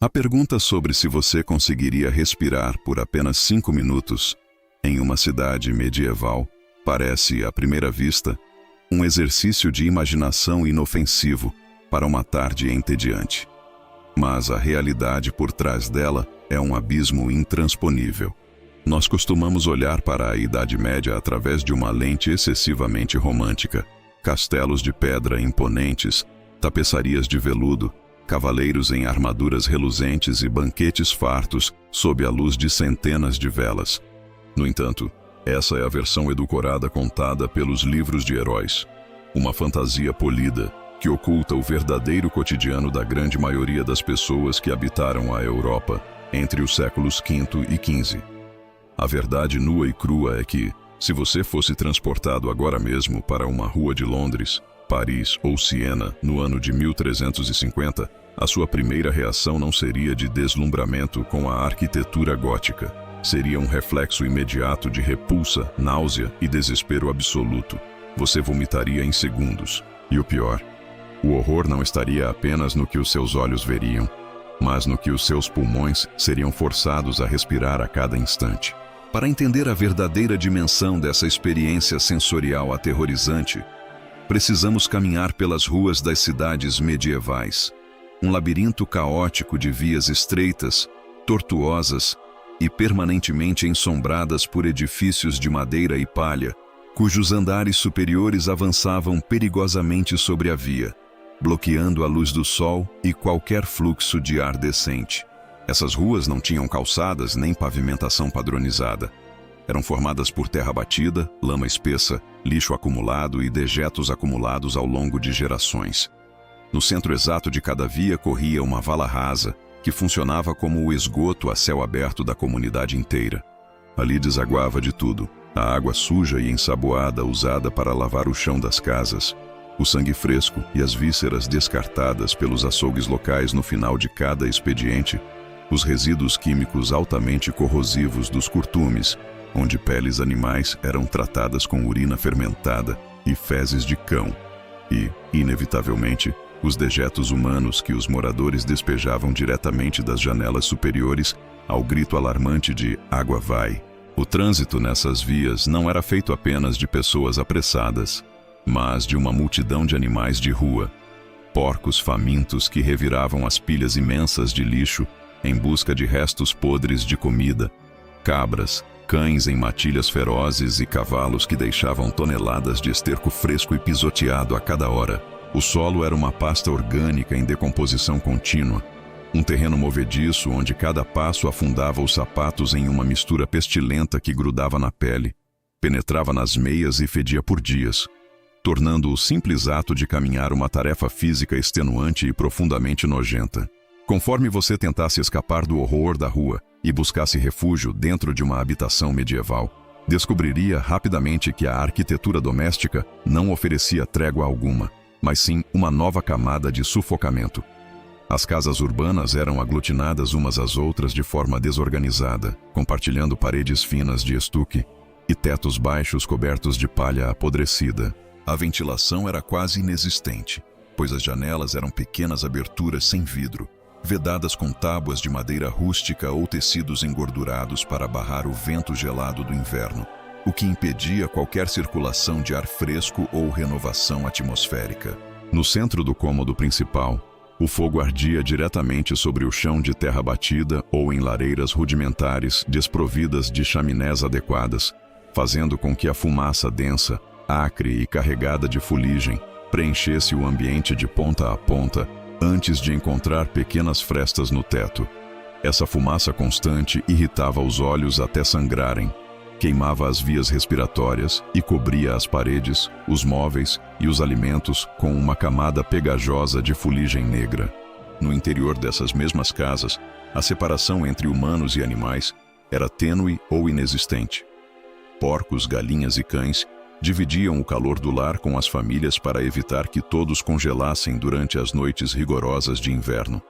A pergunta sobre se você conseguiria respirar por apenas 5 minutos em uma cidade medieval parece, à primeira vista, um exercício de imaginação inofensivo para uma tarde entediante. Mas a realidade por trás dela é um abismo intransponível. Nós costumamos olhar para a Idade Média através de uma lente excessivamente romântica. Castelos de pedra imponentes, tapeçarias de veludo, cavaleiros em armaduras reluzentes e banquetes fartos sob a luz de centenas de velas. No entanto, essa é a versão edulcorada contada pelos livros de heróis. Uma fantasia polida que oculta o verdadeiro cotidiano da grande maioria das pessoas que habitaram a Europa entre os séculos V e XV. A verdade nua e crua é que, se você fosse transportado agora mesmo para uma rua de Londres, Paris ou Siena no ano de 1350, a sua primeira reação não seria de deslumbramento com a arquitetura gótica. Seria um reflexo imediato de repulsa, náusea e desespero absoluto. Você vomitaria em segundos. E o pior, o horror não estaria apenas no que os seus olhos veriam, mas no que os seus pulmões seriam forçados a respirar a cada instante. Para entender a verdadeira dimensão dessa experiência sensorial aterrorizante, precisamos caminhar pelas ruas das cidades medievais. Um labirinto caótico de vias estreitas, tortuosas e permanentemente ensombradas por edifícios de madeira e palha, cujos andares superiores avançavam perigosamente sobre a via, bloqueando a luz do sol e qualquer fluxo de ar decente. Essas ruas não tinham calçadas nem pavimentação padronizada. Eram formadas por terra batida, lama espessa, lixo acumulado e dejetos acumulados ao longo de gerações. No centro exato de cada via corria uma vala rasa, que funcionava como o esgoto a céu aberto da comunidade inteira. Ali desaguava de tudo: a água suja e ensaboada usada para lavar o chão das casas, o sangue fresco e as vísceras descartadas pelos açougues locais no final de cada expediente, os resíduos químicos altamente corrosivos dos curtumes, onde peles animais eram tratadas com urina fermentada e fezes de cão, e, inevitavelmente, os dejetos humanos que os moradores despejavam diretamente das janelas superiores ao grito alarmante de "água vai". O trânsito nessas vias não era feito apenas de pessoas apressadas, mas de uma multidão de animais de rua, porcos famintos que reviravam as pilhas imensas de lixo em busca de restos podres de comida, cabras, cães em matilhas ferozes e cavalos que deixavam toneladas de esterco fresco e pisoteado a cada hora. O solo era uma pasta orgânica em decomposição contínua, um terreno movediço onde cada passo afundava os sapatos em uma mistura pestilenta que grudava na pele, penetrava nas meias e fedia por dias, tornando o simples ato de caminhar uma tarefa física extenuante e profundamente nojenta. Conforme você tentasse escapar do horror da rua e buscasse refúgio dentro de uma habitação medieval, descobriria rapidamente que a arquitetura doméstica não oferecia trégua alguma, mas sim uma nova camada de sufocamento. As casas urbanas eram aglutinadas umas às outras de forma desorganizada, compartilhando paredes finas de estuque e tetos baixos cobertos de palha apodrecida. A ventilação era quase inexistente, pois as janelas eram pequenas aberturas sem vidro, vedadas com tábuas de madeira rústica ou tecidos engordurados para barrar o vento gelado do inverno, o que impedia qualquer circulação de ar fresco ou renovação atmosférica. No centro do cômodo principal, o fogo ardia diretamente sobre o chão de terra batida ou em lareiras rudimentares desprovidas de chaminés adequadas, fazendo com que a fumaça densa, acre e carregada de fuligem preenchesse o ambiente de ponta a ponta antes de encontrar pequenas frestas no teto. Essa fumaça constante irritava os olhos até sangrarem, queimava as vias respiratórias e cobria as paredes, os móveis e os alimentos com uma camada pegajosa de fuligem negra. No interior dessas mesmas casas, a separação entre humanos e animais era tênue ou inexistente. Porcos, galinhas e cães dividiam o calor do lar com as famílias para evitar que todos congelassem durante as noites rigorosas de inverno.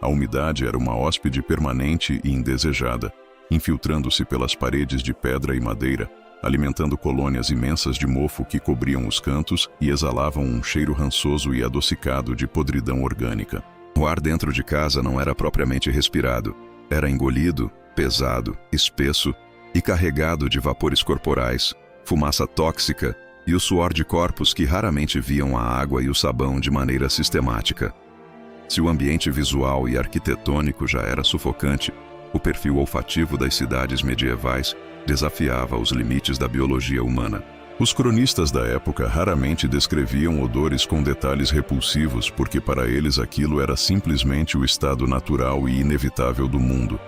A umidade era uma hóspede permanente e indesejada, infiltrando-se pelas paredes de pedra e madeira, alimentando colônias imensas de mofo que cobriam os cantos e exalavam um cheiro rançoso e adocicado de podridão orgânica. O ar dentro de casa não era propriamente respirado. Era engolido, pesado, espesso e carregado de vapores corporais, fumaça tóxica e o suor de corpos que raramente viam a água e o sabão de maneira sistemática. Se o ambiente visual e arquitetônico já era sufocante, o perfil olfativo das cidades medievais desafiava os limites da biologia humana. Os cronistas da época raramente descreviam odores com detalhes repulsivos porque para eles aquilo era simplesmente o estado natural e inevitável do mundo.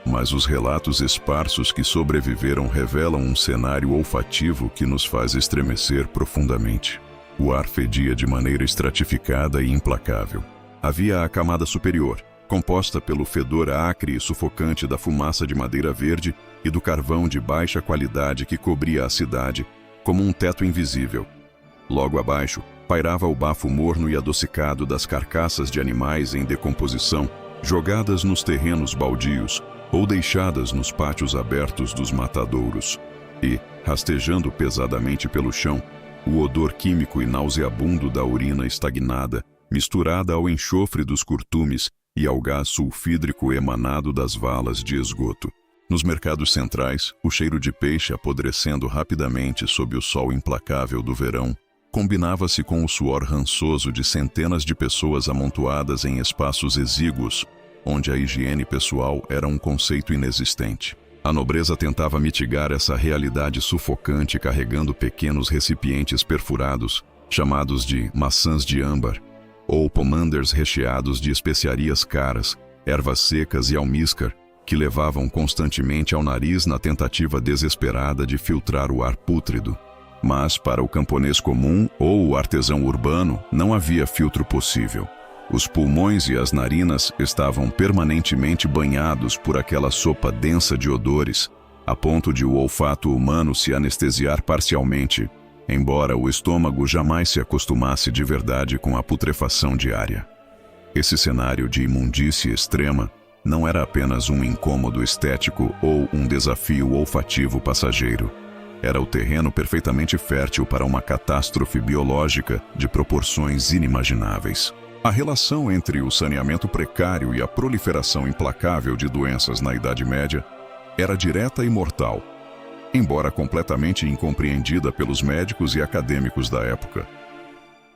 Mas os relatos esparsos que sobreviveram revelam um cenário olfativo que nos faz estremecer profundamente. O ar fedia de maneira estratificada e implacável. Havia a camada superior, composta pelo fedor acre e sufocante da fumaça de madeira verde e do carvão de baixa qualidade que cobria a cidade, como um teto invisível. Logo abaixo, pairava o bafo morno e adocicado das carcaças de animais em decomposição, jogadas nos terrenos baldios ou deixadas nos pátios abertos dos matadouros. E, rastejando pesadamente pelo chão, o odor químico e nauseabundo da urina estagnada, misturada ao enxofre dos curtumes e ao gás sulfídrico emanado das valas de esgoto. Nos mercados centrais, o cheiro de peixe apodrecendo rapidamente sob o sol implacável do verão combinava-se com o suor rançoso de centenas de pessoas amontoadas em espaços exíguos, onde a higiene pessoal era um conceito inexistente. A nobreza tentava mitigar essa realidade sufocante carregando pequenos recipientes perfurados, chamados de maçãs de âmbar, ou pomanders recheados de especiarias caras, ervas secas e almíscar, que levavam constantemente ao nariz na tentativa desesperada de filtrar o ar pútrido. Mas para o camponês comum ou o artesão urbano não havia filtro possível. Os pulmões e as narinas estavam permanentemente banhados por aquela sopa densa de odores, a ponto de o olfato humano se anestesiar parcialmente, embora o estômago jamais se acostumasse de verdade com a putrefação diária. Esse cenário de imundície extrema não era apenas um incômodo estético ou um desafio olfativo passageiro. Era o terreno perfeitamente fértil para uma catástrofe biológica de proporções inimagináveis. A relação entre o saneamento precário e a proliferação implacável de doenças na Idade Média era direta e mortal, embora completamente incompreendida pelos médicos e acadêmicos da época.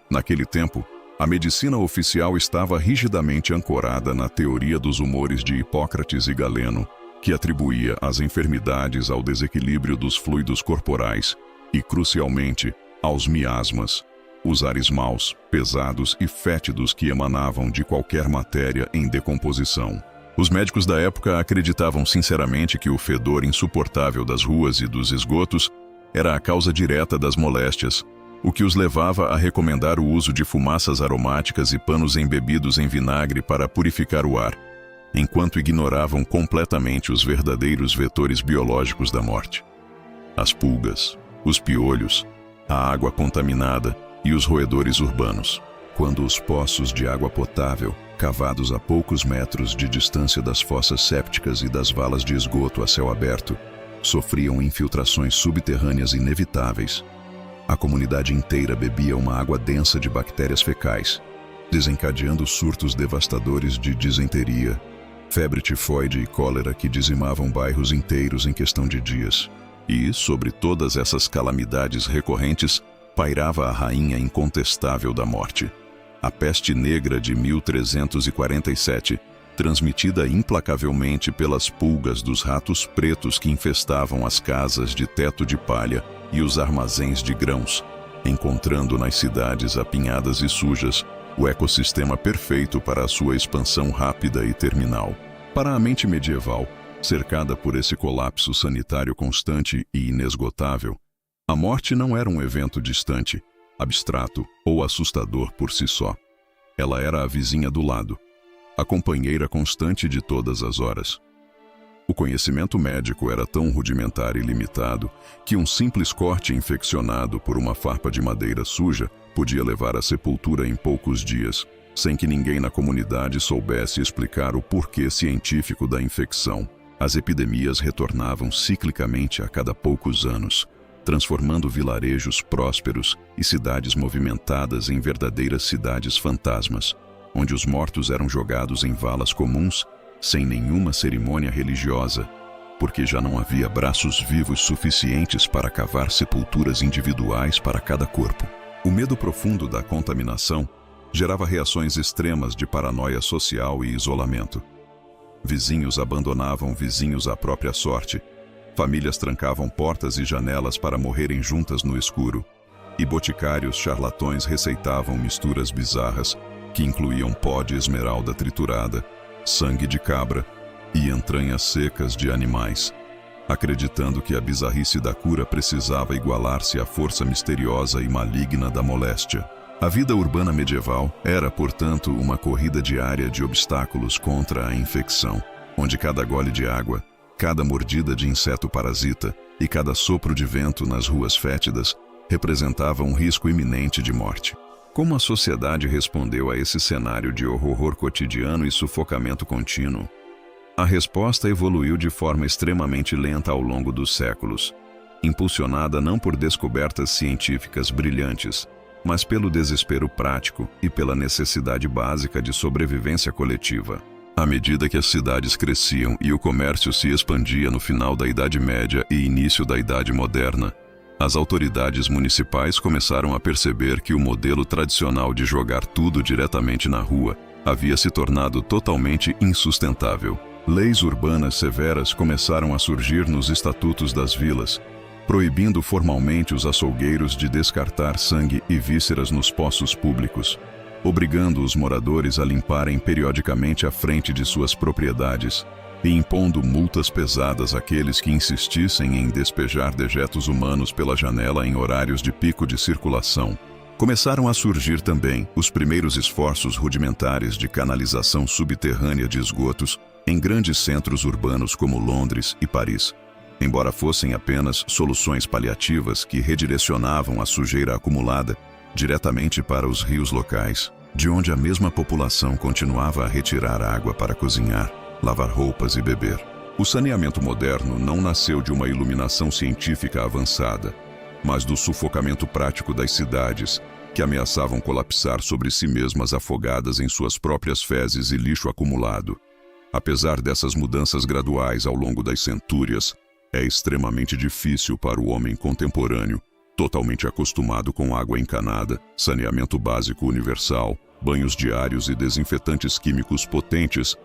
Naquele tempo, a medicina oficial estava rigidamente ancorada na teoria dos humores de Hipócrates e Galeno, que atribuía as enfermidades ao desequilíbrio dos fluidos corporais e, crucialmente, aos miasmas, os ares maus, pesados e fétidos que emanavam de qualquer matéria em decomposição. Os médicos da época acreditavam sinceramente que o fedor insuportável das ruas e dos esgotos era a causa direta das moléstias, o que os levava a recomendar o uso de fumaças aromáticas e panos embebidos em vinagre para purificar o ar, enquanto ignoravam completamente os verdadeiros vetores biológicos da morte. As pulgas, os piolhos, a água contaminada e os roedores urbanos. Quando os poços de água potável, cavados a poucos metros de distância das fossas sépticas e das valas de esgoto a céu aberto, sofriam infiltrações subterrâneas inevitáveis, a comunidade inteira bebia uma água densa de bactérias fecais, desencadeando surtos devastadores de disenteria, febre tifoide e cólera que dizimavam bairros inteiros em questão de dias. E, sobre todas essas calamidades recorrentes, pairava a rainha incontestável da morte, a peste negra de 1347, transmitida implacavelmente pelas pulgas dos ratos pretos que infestavam as casas de teto de palha e os armazéns de grãos, encontrando nas cidades apinhadas e sujas o ecossistema perfeito para a sua expansão rápida e terminal. Para a mente medieval, cercada por esse colapso sanitário constante e inesgotável, a morte não era um evento distante, abstrato ou assustador por si só. Ela era a vizinha do lado, a companheira constante de todas as horas. O conhecimento médico era tão rudimentar e limitado que um simples corte infeccionado por uma farpa de madeira suja podia levar à sepultura em poucos dias, sem que ninguém na comunidade soubesse explicar o porquê científico da infecção. As epidemias retornavam ciclicamente a cada poucos anos, transformando vilarejos prósperos e cidades movimentadas em verdadeiras cidades fantasmas. onde os mortos eram jogados em valas comuns, sem nenhuma cerimônia religiosa, porque já não havia braços vivos suficientes para cavar sepulturas individuais para cada corpo. O medo profundo da contaminação gerava reações extremas de paranoia social e isolamento. Vizinhos abandonavam vizinhos à própria sorte, famílias trancavam portas e janelas para morrerem juntas no escuro, e boticários charlatões receitavam misturas bizarras que incluíam pó de esmeralda triturada, sangue de cabra e entranhas secas de animais, acreditando que a bizarrice da cura precisava igualar-se à força misteriosa e maligna da moléstia. A vida urbana medieval era, portanto, uma corrida diária de obstáculos contra a infecção, onde cada gole de água, cada mordida de inseto parasita e cada sopro de vento nas ruas fétidas representava um risco iminente de morte. Como a sociedade respondeu a esse cenário de horror cotidiano e sufocamento contínuo? A resposta evoluiu de forma extremamente lenta ao longo dos séculos, impulsionada não por descobertas científicas brilhantes, mas pelo desespero prático e pela necessidade básica de sobrevivência coletiva. À medida que as cidades cresciam e o comércio se expandia no final da Idade Média e início da Idade Moderna, as autoridades municipais começaram a perceber que o modelo tradicional de jogar tudo diretamente na rua havia se tornado totalmente insustentável. Leis urbanas severas começaram a surgir nos estatutos das vilas, proibindo formalmente os açougueiros de descartar sangue e vísceras nos poços públicos, obrigando os moradores a limparem periodicamente a frente de suas propriedades e impondo multas pesadas àqueles que insistissem em despejar dejetos humanos pela janela em horários de pico de circulação. Começaram a surgir também os primeiros esforços rudimentares de canalização subterrânea de esgotos em grandes centros urbanos como Londres e Paris, embora fossem apenas soluções paliativas que redirecionavam a sujeira acumulada diretamente para os rios locais, de onde a mesma população continuava a retirar água para cozinhar, lavar roupas e beber. O saneamento moderno não nasceu de uma iluminação científica avançada, mas do sufocamento prático das cidades, que ameaçavam colapsar sobre si mesmas afogadas em suas próprias fezes e lixo acumulado. Apesar dessas mudanças graduais ao longo das centúrias, é extremamente difícil para o homem contemporâneo, totalmente acostumado com água encanada, saneamento básico universal, banhos diários e desinfetantes químicos potentes,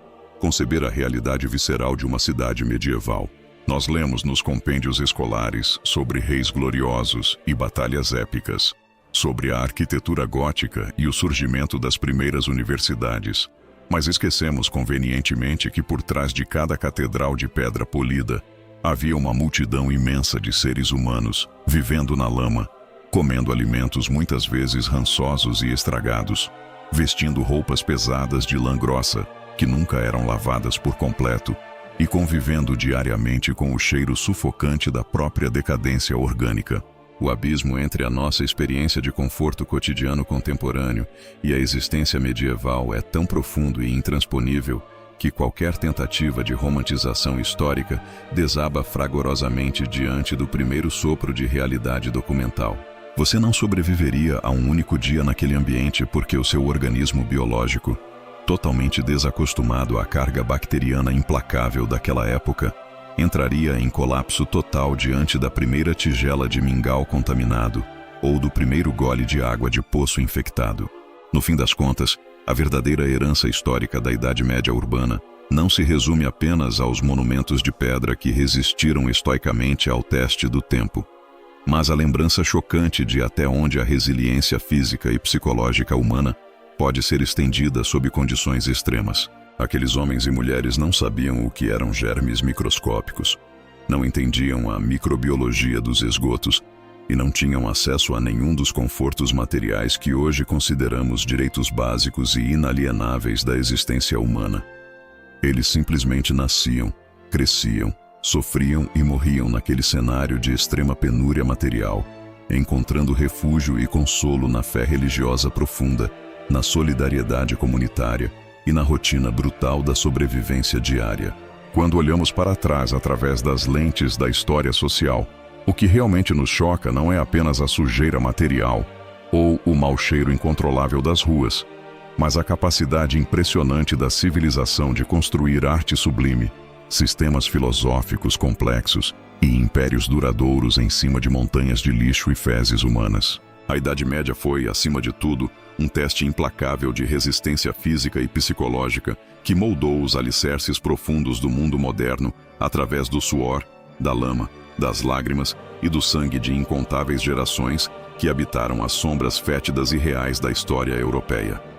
conceber a realidade visceral de uma cidade medieval. Nós lemos nos compêndios escolares sobre reis gloriosos e batalhas épicas, sobre a arquitetura gótica e o surgimento das primeiras universidades, mas esquecemos convenientemente que por trás de cada catedral de pedra polida havia uma multidão imensa de seres humanos vivendo na lama, comendo alimentos muitas vezes rançosos e estragados, vestindo roupas pesadas de lã grossa, que nunca eram lavadas por completo, e convivendo diariamente com o cheiro sufocante da própria decadência orgânica. O abismo entre a nossa experiência de conforto cotidiano contemporâneo e a existência medieval é tão profundo e intransponível que qualquer tentativa de romantização histórica desaba fragorosamente diante do primeiro sopro de realidade documental. Você não sobreviveria a um único dia naquele ambiente porque o seu organismo biológico, totalmente desacostumado à carga bacteriana implacável daquela época, entraria em colapso total diante da primeira tigela de mingau contaminado ou do primeiro gole de água de poço infectado. No fim das contas, a verdadeira herança histórica da Idade Média urbana não se resume apenas aos monumentos de pedra que resistiram estoicamente ao teste do tempo, mas a lembrança chocante de até onde a resiliência física e psicológica humana pode ser estendida sob condições extremas. Aqueles homens e mulheres não sabiam o que eram germes microscópicos, não entendiam a microbiologia dos esgotos e não tinham acesso a nenhum dos confortos materiais que hoje consideramos direitos básicos e inalienáveis da existência humana. Eles simplesmente nasciam, cresciam, sofriam e morriam naquele cenário de extrema penúria material, encontrando refúgio e consolo na fé religiosa profunda, na solidariedade comunitária e na rotina brutal da sobrevivência diária. Quando olhamos para trás através das lentes da história social, o que realmente nos choca não é apenas a sujeira material ou o mau cheiro incontrolável das ruas, mas a capacidade impressionante da civilização de construir arte sublime, sistemas filosóficos complexos e impérios duradouros em cima de montanhas de lixo e fezes humanas. A Idade Média foi, acima de tudo, um teste implacável de resistência física e psicológica que moldou os alicerces profundos do mundo moderno através do suor, da lama, das lágrimas e do sangue de incontáveis gerações que habitaram as sombras fétidas e reais da história europeia.